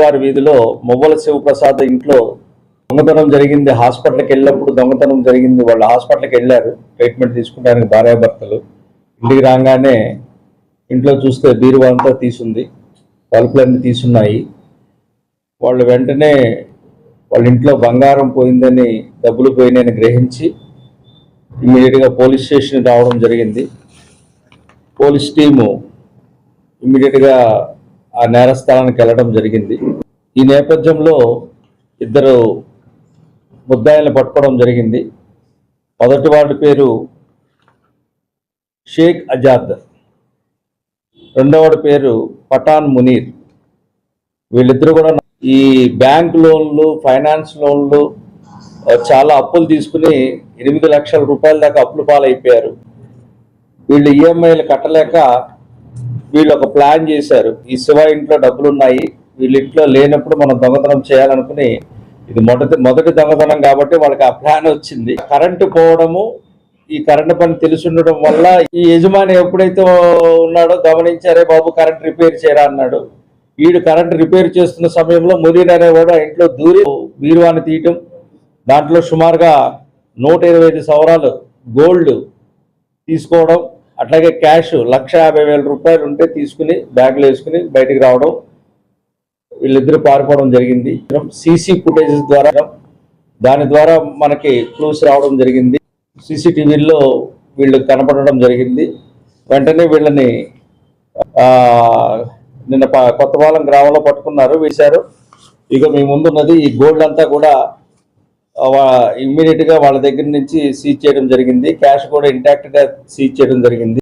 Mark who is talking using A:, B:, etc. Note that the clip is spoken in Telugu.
A: వారి వీధిలో మువ్వల శివప్రసాద్ ఇంట్లో దొంగతనం జరిగింది. హాస్పిటల్కి వెళ్ళినప్పుడు దొంగతనం జరిగింది. వాళ్ళు హాస్పిటల్కి వెళ్ళారు ట్రీట్మెంట్ తీసుకోవడానికి భార్యాభర్తలు. ఇంటికి రాగానే ఇంట్లో చూస్తే బీరువా అంతా తీసుంది, తలుపులన్నీ తీసున్నాయి. వాళ్ళు వెంటనే వాళ్ళ ఇంట్లో బంగారం పోయిందని, డబ్బులు పోయినాయని గ్రహించి ఇమ్మీడియట్గా పోలీస్ స్టేషన్ రావడం జరిగింది. పోలీస్ టీము ఇమ్మీడియట్గా ఆ నేర స్థలానికి వెళ్ళడం జరిగింది. ఈ నేపథ్యంలో ఇద్దరు ముద్దాయిలను పట్టుకోవడం జరిగింది. మొదటి వాడి పేరు షేక్ అజాద్, రెండవడి పేరు పఠాన్ మునీర్. వీళ్ళిద్దరూ కూడా ఈ బ్యాంక్ లోన్లు, ఫైనాన్స్ లోన్లు చాలా అప్పులు తీసుకుని 8 లక్షల రూపాయల దాకా అప్పులు పాలైపోయారు. వీళ్ళు ఈఎంఐలు కట్టలేక వీళ్ళు ఒక ప్లాన్ చేశారు. ఈ శివ ఇంట్లో డబ్బులు ఉన్నాయి, వీళ్ళ ఇంట్లో లేనప్పుడు మనం దొంగతనం చేయాలనుకుని, ఇది మొదటి దొంగతనం కాబట్టి వాళ్ళకి ఆ ప్లాన్ వచ్చింది. కరెంటు పోవడము, ఈ కరెంటు పని తెలిసి ఉండడం వల్ల ఈ యజమాని ఎప్పుడైతే ఉన్నాడో గమనించారే, బాబు కరెంట్ రిపేర్ చేయరా అన్నాడు. వీడు కరెంట్ రిపేర్ చేస్తున్న సమయంలో మురీన్ అనేవాడు ఆ ఇంట్లో దూరి బీరువాని తీయటం, దాంట్లో సుమారుగా 125 సవరాలు గోల్డ్ తీసుకోవడం, అట్లాగే క్యాష్ 1,50,000 రూపాయలు ఉంటే తీసుకుని బ్యాగ్లో వేసుకుని బయటికి రావడం, వీళ్ళిద్దరూ పారిపోవడం జరిగింది. సీసీ ఫుటేజెస్ ద్వారా దాని ద్వారా మనకి క్లూస్ రావడం జరిగింది. సీసీటీవీల్లో వీళ్ళు కనపడడం జరిగింది. వెంటనే వీళ్ళని నిన్న కొత్తపాలెం గ్రామంలో పట్టుకున్నారు, వేశారు. ఇక మీ ముందున్నది ఈ గోల్డ్ అంతా కూడా ఇమ్మీడియట్గా వాళ్ళ దగ్గర నుంచి సీజ్ చేయడం జరిగింది. క్యాష్ కూడా ఇంటాక్ట్గా సీజ్ చేయడం జరిగింది.